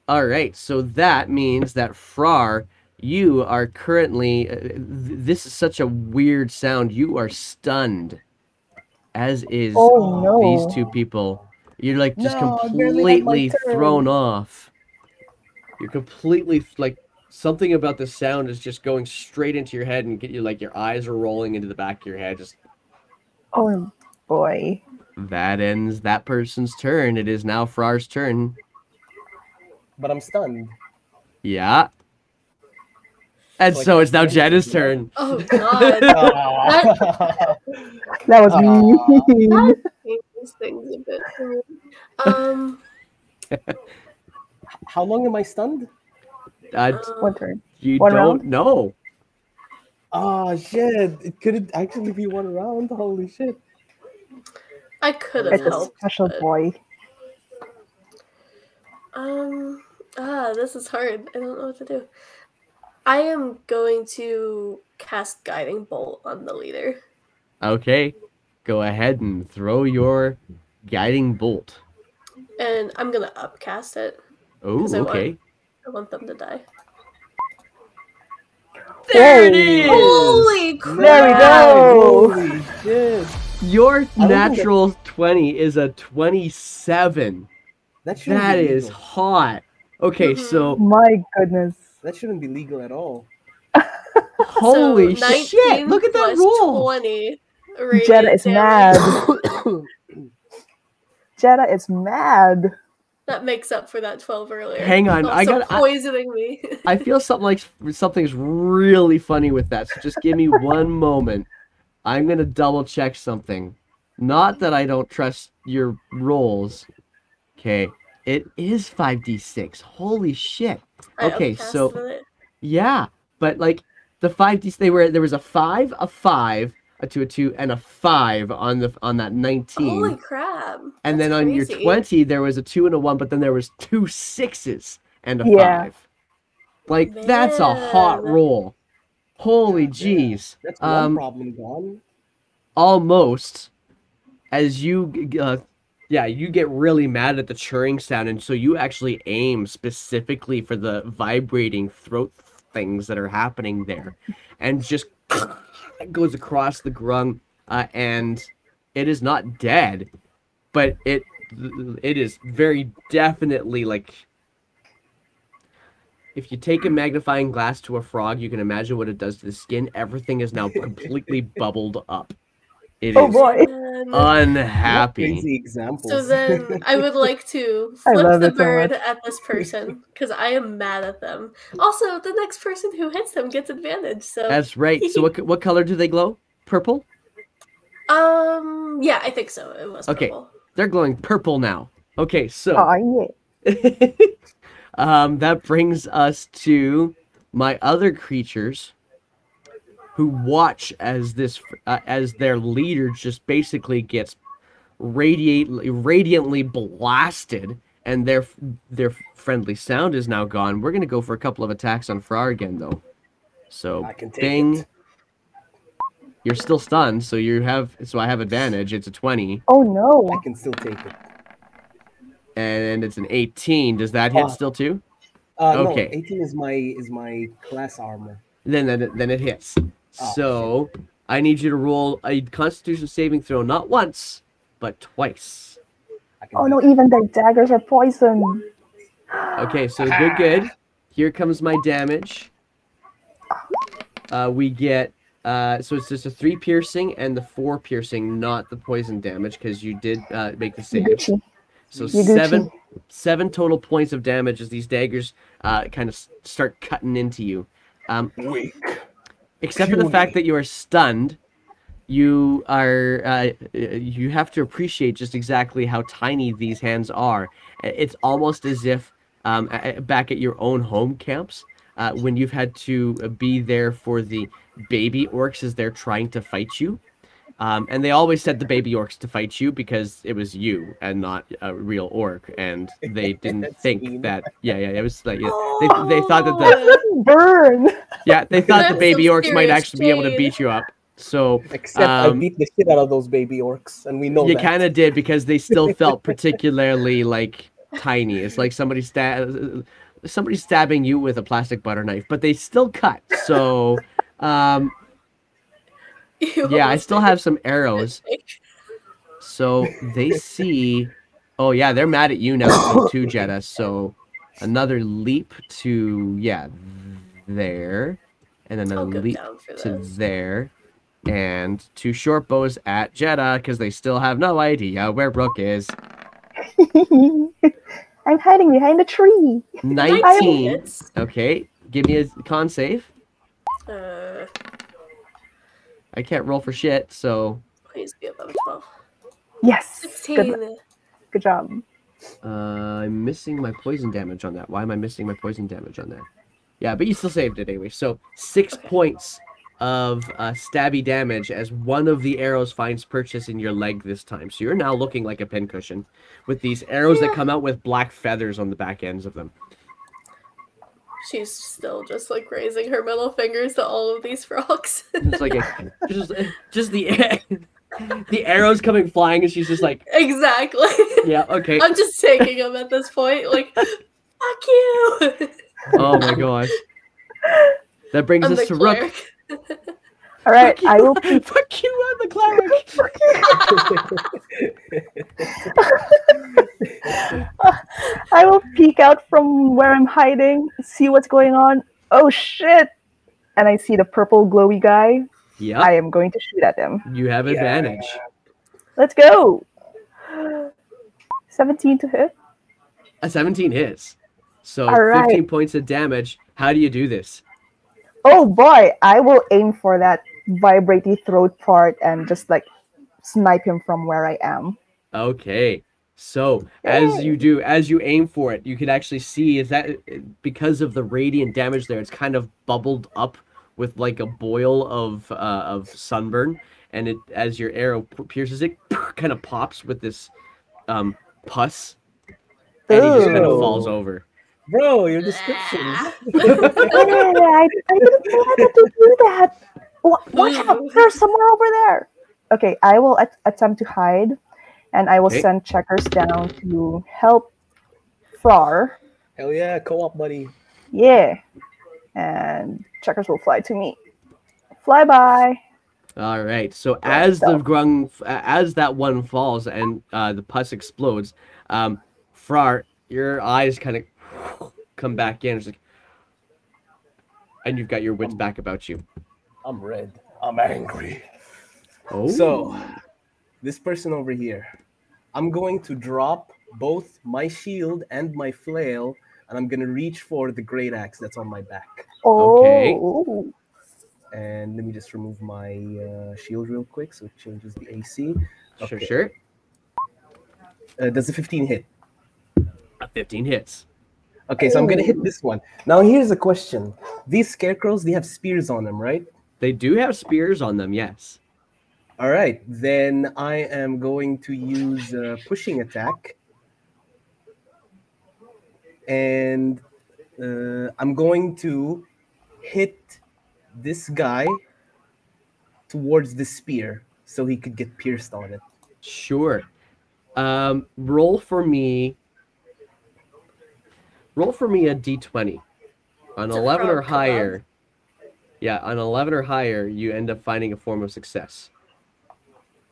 All right, so that means that Frar, you are currently. This is such a weird sound. You are stunned, as is Oh, no. these two people. You're like just No, I barely had my completely turn. thrown off. You're completely like something about the sound is just going straight into your head and get you like your eyes are rolling into the back of your head. Just Oh, boy. that ends that person's turn. It is now Frar's turn. But I'm stunned. Yeah. And Like, so it's now stunned Jenna's is turn. Oh god. Aw. That was Aw. mean. These things a bit for me. How long am I stunned? One turn. You One don't round? know. Oh shit! It could actually be one round. Holy shit! I could have It's a helped. special but, boy. This is hard. I don't know what to do. I am going to cast Guiding Bolt on the leader. Okay. Go ahead and throw your guiding bolt. And I'm gonna upcast it. Oh, 'Cause okay. I want them to die. There it Whoa. is! Holy crap! There we go. Holy shit! Your think natural 20 is a 27. That shouldn't That be is legal. hot. Okay, Mhm. so My goodness. That shouldn't be legal at all. holy so shit! 19 Look at that plus roll. 20 Jeddah radiant is damage. mad. Jeddah is mad. That makes up for that 12 earlier. Hang on, Also poisoning me. I feel something's really funny with that. So just give me one moment. I'm gonna double check something. Not that I don't trust your rolls. Okay, it is 5d6. Holy shit. I Okay, so upcasted it. yeah, but like the 5d, there was a 5, a 5, a 2, a 2, and a 5 on that 19. Holy crap. And That's then on your crazy. 20, there was a 2 and a 1, but then there was 2 6s and a Yeah. 5. Like, that's a hot Man. roll. Holy jeez. That's one problem gone. Almost, as you Yeah, you get really mad at the churring sound, and so you actually aim specifically for the vibrating throat things that are happening there, and just it goes across the grung, and it is not dead, but it is very definitely like if you take a magnifying glass to a frog, you can imagine what it does to the skin. Everything is now completely bubbled up. It Oh is boy. What unhappy. crazy So examples. then I would like to I flip love the it so bird much. at this person because I am mad at them. Also, the next person who hits them gets advantage. So That's right. So what color do they glow? Purple? yeah, I think so. It was Okay. purple. They're glowing purple now. Okay, so Oh yeah. that brings us to my other creatures who watch as as their leader just basically gets radiantly blasted, and their friendly sound is now gone. We're gonna go for a couple of attacks on Frar again, though. So I can take bing, it. you're still stunned, so I have advantage. It's a 20, Oh no. I can still take it. and it's an 18. Does that hit still too? No, Okay. 18 is my class armor. Then it hits. Oh, So I need you to roll a Constitution saving throw, not once, but twice. I can Oh do no, it. even the daggers are poisoned. Okay, so good. Here comes my damage. We get so it's just a 3 piercing and the 4 piercing, not the poison damage, because you did make the save. Gucci. So Gucci. seven total points of damage as these daggers kind of start cutting into you. Weak. Except for the fact that you are stunned, you are you have to appreciate just exactly how tiny these hands are. It's almost as if back at your own home camps, when you've had to be there for the baby orcs as they're trying to fight you. And they always said the baby orcs to fight you because it was you and not a real orc, and they didn't That's think mean. that. Yeah, it was like they thought that the Burn. they thought the That's baby some orcs might serious actually be able to shade. beat you up. So Except I beat the shit out of those baby orcs, and we know you that. kind of did because they still felt particularly like tiny. It's like somebody stabbing you with a plastic butter knife, but they still cut. So You yeah, I almost still made have some arrows. So they see. Oh yeah, they're mad at you now too, Jetta. So another leap to there, and then I'll another go leap down for to this. there, and 2 short bows at Jetta because they still have no idea where Brooke is. I'm hiding behind a tree. 19. hits. Okay, give me a con save. Uh, I can't roll for shit, so please be above 12. Yes. 16. Good job. I'm missing my poison damage on that. Why am I missing my poison damage on that? Yeah, but you still saved it anyway. So 6 points of stabby damage as one of the arrows finds purchase in your leg this time. So you're now looking like a pincushion with these arrows that come out with black feathers on the back ends of them. She's still just like raising her middle fingers to all of these frogs. It's like just the arrows coming flying, and she's just like, exactly. yeah, okay. I'm just taking them at this point. Like, fuck you. Oh my gosh. That brings I'm us the to Rook. cleric. All right, Fuck you. I will peek. Fuck you, I'm the cleric. I will peek out from where I'm hiding, see what's going on. Oh shit! And I see the purple glowy guy. Yep. I am going to shoot at him. You have advantage. Let's go. 17 to hit. A 17 hits. So All right. 15 points of damage. How do you do this? Oh boy, I will aim for that vibrating throat part and just like snipe him from where I am. Okay. So as you aim for it, you can actually see is that because of the radiant damage there, it's kind of bubbled up with like a boil of sunburn, and it as your arrow pierces it, kind of pops with this pus, and he just kind of falls over. Bro, your descriptions. I didn't know how to do that. Watch out! There's someone over there. Okay, I will attempt to hide, and I will Okay. send checkers down to help Frar. Hell yeah, co-op buddy. Yeah, and checkers will fly to me. Fly by. All right. So Going as the stealth. grung, as that one falls and the pus explodes, Frar, your eyes kind of come back in. It's like, and you've got your wits back about you. I'm red. I'm angry. Oh. So, this person over here, I'm going to drop both my shield and my flail, and I'm gonna reach for the great axe that's on my back. Okay. Oh, And let me just remove my shield real quick so it changes the AC. Sure, Okay. sure. Does a 15 hit? 15 hits. Okay, so I'm gonna hit this one. Now here's a question. These scarecrows, they have spears on them, right? They do have spears on them, yes. All right, then I am going to use a pushing attack. And I'm going to hit this guy towards the spear so he could get pierced on it. Sure. Roll for me a d20. On To 11 or frog kebab. higher. Yeah, on 11 or higher, you end up finding a form of success.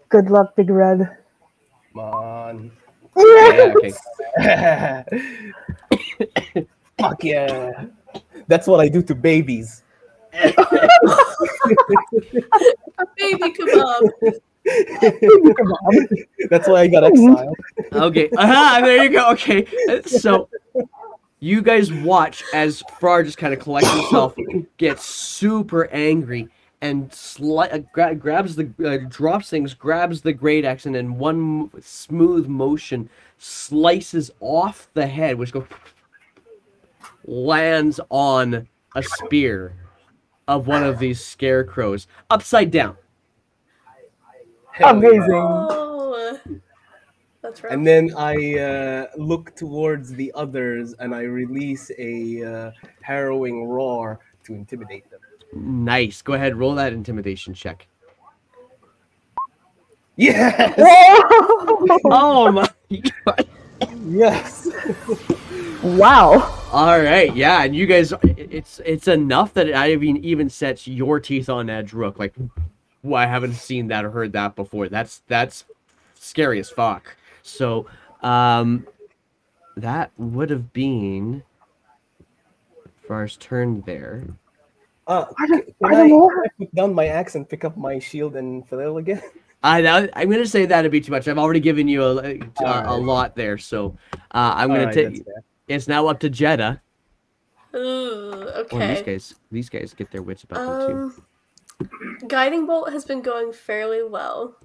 good luck, Big Red. Come on. Yeah, okay. Fuck yeah. That's what I do to babies. A baby kebab. That's why I got exiled. Okay. Aha, there you go. Okay. So you guys watch as Frar just kind of collects himself, gets super angry, and grabs the drops things, grabs the great axe, and in one smooth motion slices off the head, which goes lands on a spear of one of these scarecrows upside down. Hell Amazing. yeah. Oh, that's right. And then I look towards the others and I release a harrowing roar to intimidate them. Nice. Go ahead, roll that intimidation check. Yes! Oh my god. Yes! Wow. All right, yeah, and you guys, it's enough that I even sets your teeth on edge, Rook. Like, well, I haven't seen that or heard that before. That's scary as fuck. So, that would have been Far's turn there. Can I I don't know. put down my axe and pick up my shield and flail again? I'm gonna say that'd be too much. I've already given you a Alright. lot there, so I'm gonna Alright, take. that's fair. It's now up to Jeddah. Ooh, Oh, okay. these guys get their wits about them too. Guiding Bolt has been going fairly well,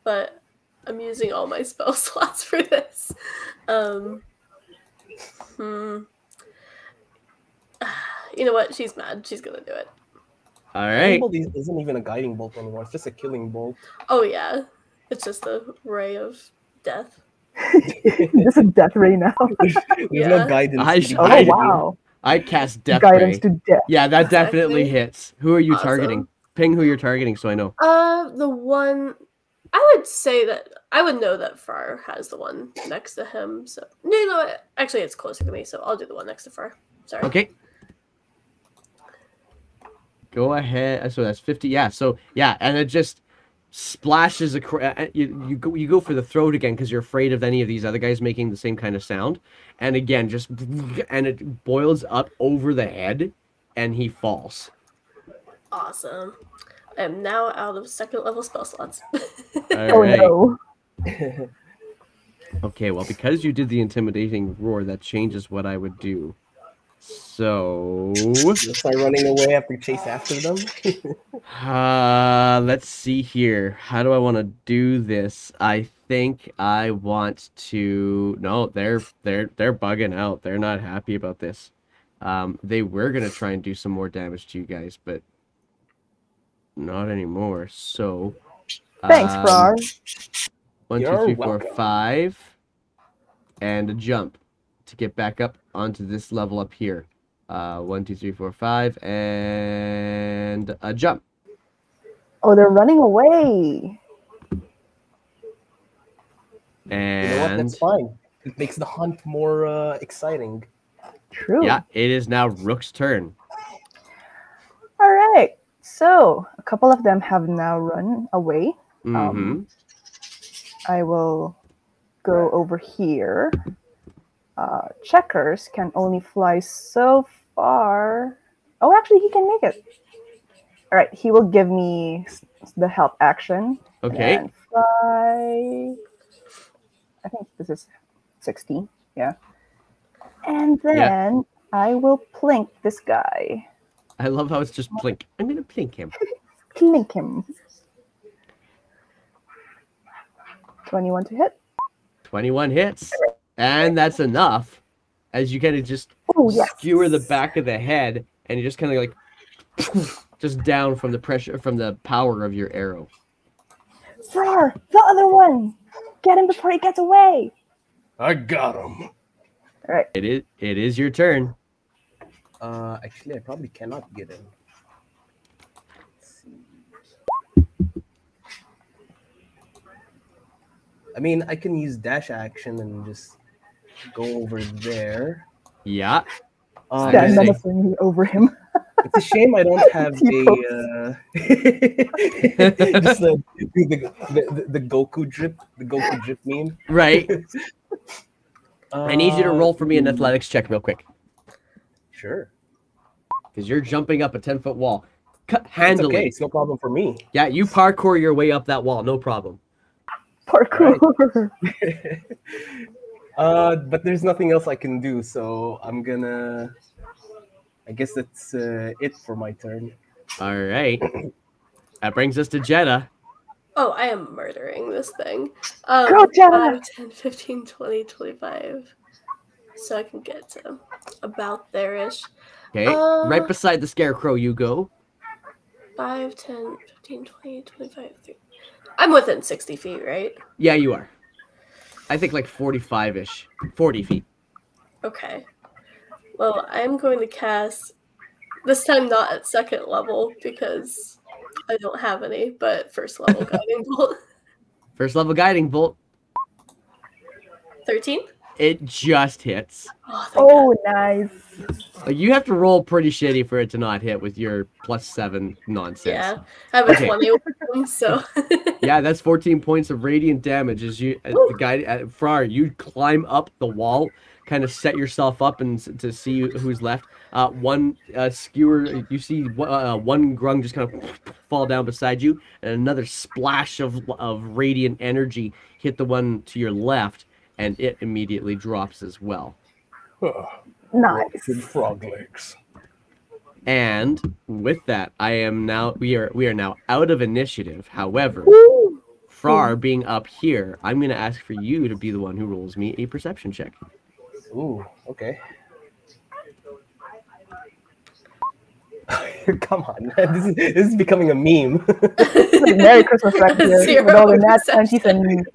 but I'm using all my spell slots for this. You know what? She's mad. She's gonna do it. All Guiding right. bolt isn't even a guiding bolt anymore. It's just a killing bolt. Oh yeah, it's just a ray of death. This is death ray now. There's Yeah. no guidance. I- to be Oh I- given. wow. I cast Death Guidance Ray. to death. Yeah, that Exactly. definitely hits. Who are you Awesome. targeting? Ping who you're targeting so I know. The one I would say that I would know that Far has the one next to him. So no, actually it's closer to me, so I'll do the one next to Far. Sorry. Okay. Go ahead. So that's 50. Yeah. So yeah, and it just splashes across. You go for the throat again because you're afraid of any of these other guys making the same kind of sound. And again, just and it boils up over the head, and he falls. Awesome. I am now out of second level spell slots. All Oh right. no. Okay. Well, because you did the intimidating roar, that changes what I would do. So, Just by running away after chase after them. let's see here. How do I want to do this? I think I want to. No, they're bugging out. They're not happy about this. They were gonna try and do some more damage to you guys, but not anymore. So, Thanks, Frar. 1, 2, You're 3, 4, welcome. 5, and a jump to get back up onto this level up here. 1, 2, 3, 4, 5, and a jump. Oh, they're running away. You know what? And That's fine. It makes the hunt more exciting. True. yeah, it is now Rook's turn. All right. So a couple of them have now run away. Mm-hmm. I will go over here. Checkers can only fly so far. Oh, actually, he can make it. All right, he will give me the help action. Okay. And fly. I think this is 60. Yeah. And then I will plink this guy. I love how it's just plink. I'm gonna plink him. Plink him. 21 to hit. 21 hits. And that's enough. As you kind of just skewer the back of the head, and you just kind of like just down from the pressure, from the power of your arrow. Frar, the other one! Get him before he gets away! I got him. All right. It is your turn. Actually, I probably cannot get in. Let's see. I mean, I can use dash action and just go over there. Yeah. Stand menacingly over him. It's a shame I don't have just the Goku drip, meme. Right. I need you to roll for me an athletics check real quick. Sure. Because you're jumping up a 10-foot wall. It's Handily. okay. It's no problem for me. Yeah, you parkour your way up that wall. No problem. Parkour. But there's nothing else I can do, so I'm gonna. I guess that's it for my turn. All right. That brings us to Jeddah. Oh, I am murdering this thing. Go, Jeddah! 5, 10, 15, 20, 25. So I can get to about there-ish. Okay. Right beside the scarecrow you go. 5, 10, 15, 20, 25, 30. I'm within 60 feet, right? Yeah, you are. I think like 45-ish. 40 feet. Okay. Well, I'm going to cast, this time not at second level because I don't have any, but first level guiding bolt. First level guiding bolt. 13? It just hits. Oh, nice. Like, you have to roll pretty shitty for it to not hit with your +7 nonsense. Yeah, I have a 20 with them, so. Yeah, that's 14 points of radiant damage as you, the guy, Frar, you climb up the wall, kind of set yourself up and to see who's left. One skewer, you see one grung just kind of fall down beside you, and another splash of radiant energy hit the one to your left, and it immediately drops as well. Nice. Good frog legs. And with that, we are now out of initiative. However, Frar being up here, I'm going to ask for you to be the one who rolls me a perception check. Ooh, okay. Come on, man. This is becoming a meme. Merry Christmas right here. With all the nat 20s and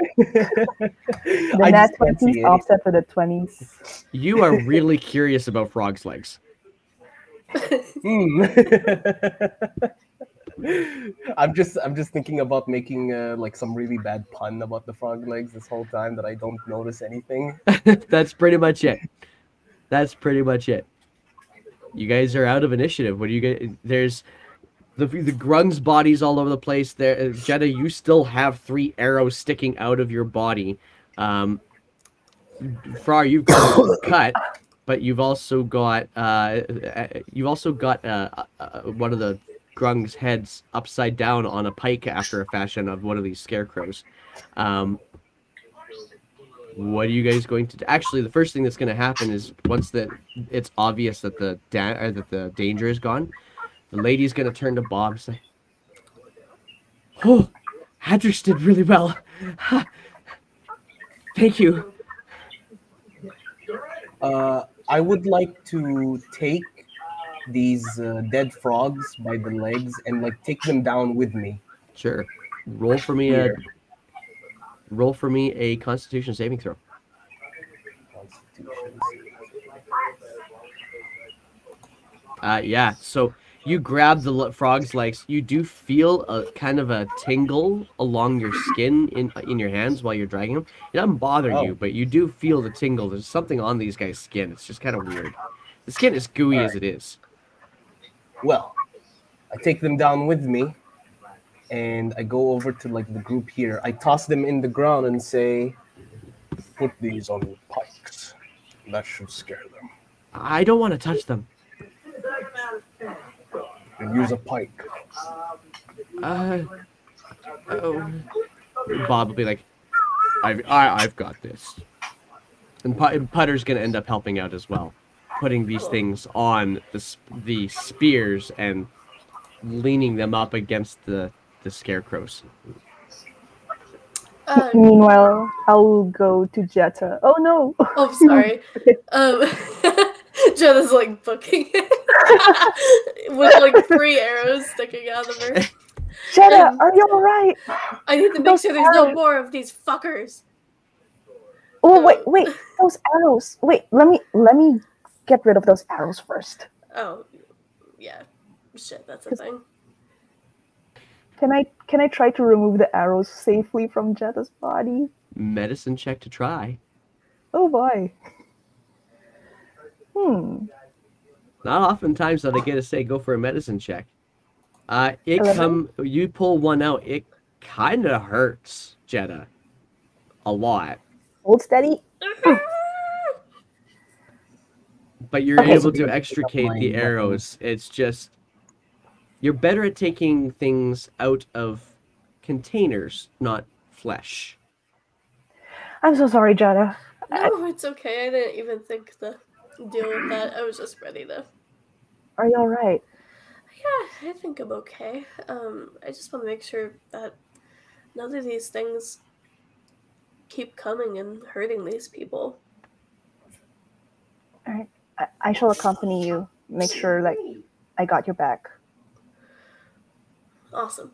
the nat 20s offset for the 20s. You are really curious about frog's legs. I'm just thinking about making like some really bad pun about the frog legs this whole time that I don't notice anything. That's pretty much it. That's pretty much it. You guys are out of initiative. What do you guys? There's the grung's bodies all over the place. There, Jeddah, you still have 3 arrows sticking out of your body. Frar, you've got a cut, but you've also got one of the grung's heads upside down on a pike after a fashion of one of these scarecrows. What are you guys going to do? Actually, the first thing that's going to happen is once it's obvious that the danger is gone, the lady's going to turn to Bob and say, "Oh, Hadrix did really well. Thank you." I would like to take these dead frogs by the legs and like take them down with me. Sure. Roll for me a Constitution saving throw. Yeah. So you grab the frog's legs, you do feel a kind of a tingle along your skin in your hands while you're dragging them. It doesn't bother Oh. you, but you do feel the tingle. There's something on these guys' skin. It's just kind of weird. The skin is gooey as it is. Well, I take them down with me, and I go over to like the group here. I toss them in the ground and say, "Put these on pikes. That should scare them. I don't want to touch them. And use a pike." Oh. Bob will be like, I've got this. And Putter's gonna end up helping out as well, putting these things on the spears and leaning them up against the scarecrows. Meanwhile, I'll go to Jetta. Oh no! Oh, sorry. Jenna's like booking it with like 3 arrows sticking out of her. Jetta, And- are you alright? I need to make Those sure there's no arrows. more of these fuckers. Oh wait, those arrows. Wait, let me get rid of those arrows first. Oh, yeah. Shit, that's a thing. Can I try to remove the arrows safely from Jetta's body? Medicine check to try. Oh boy. Not oftentimes that I get to say go for a medicine check. You pull one out. It kind of hurts, Jetta, a lot. Hold steady. But you're Okay. able to extricate the arrows. It's just you're better at taking things out of containers, not flesh. I'm so sorry, Jetta. No, it's okay. I didn't even think to deal with that. I was just ready to. Are you alright? Yeah, I think I'm okay. I just want to make sure that none of these things keep coming and hurting these people. Alright. I shall accompany you. Make sure like I got your back. Awesome.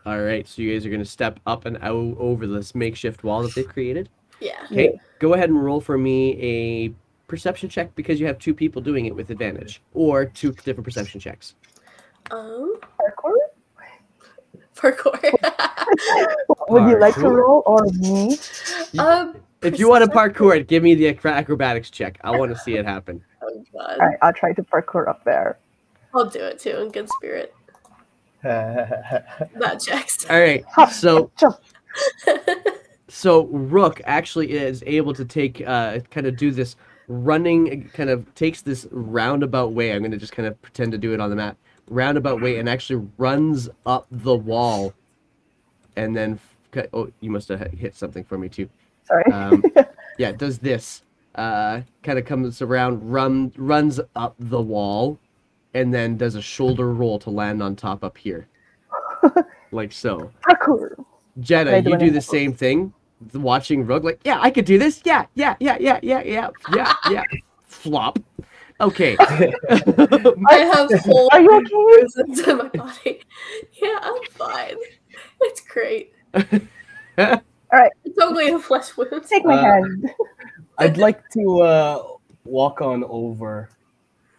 All right, so you guys are going to step up and out over this makeshift wall that they've created. Yeah. Okay, go ahead and roll for me a perception check because you have 2 people doing it with advantage, or 2 different perception checks. Parkour? Parkour. Would you like to Parkour? roll or me? If you want to parkour it, give me the acrobatics check. I want to see it happen. Oh god. Alright, I'll try to parkour up there. I'll do it too in good spirit. That checks. All right, so Jump. So Rook actually is able to take, kind of do this running, kind of takes this roundabout way. I'm going to just kind of pretend to do it on the map. Roundabout way, and actually runs up the wall. And then, oh, you must have hit something for me too. Sorry. Yeah, it does this. Kind of comes around, runs up the wall, and then does a shoulder roll to land on top up here. Like so. Parkour. Jetta, you do the same thing. Watching Rogue, like, yeah, I could do this. Yeah. Flop. Okay. I have full Are you okay? bruises in my body. Yeah, I'm fine. It's great. Alright, It's only a flesh wound. take my hand. I'd like to walk on over.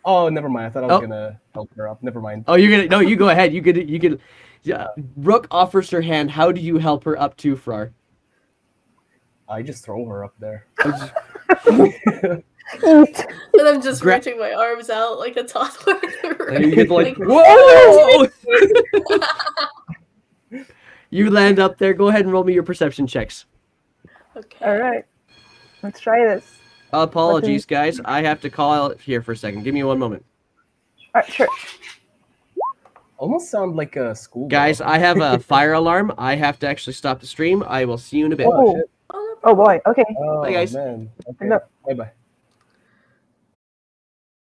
Oh, never mind. I thought I was gonna help her up. Never mind. Oh, you're gonna no. You go ahead. You could. Yeah. Rook offers her hand. How do you help her up to Frar? I just throw her up there. And I'm just reaching my arms out like a toddler. And you get like, whoa! You land up there. Go ahead and roll me your perception checks. Okay. Alright. Let's try this. Apologies, guys. I have to call it here for a second. Give me 1 moment. Alright, sure. Almost sound like a school. Guys, I have a fire alarm. I have to actually stop the stream. I will see you in a bit. Oh, Oh, no oh boy, okay. Oh, Bye, guys. man. Okay. Look. Bye bye.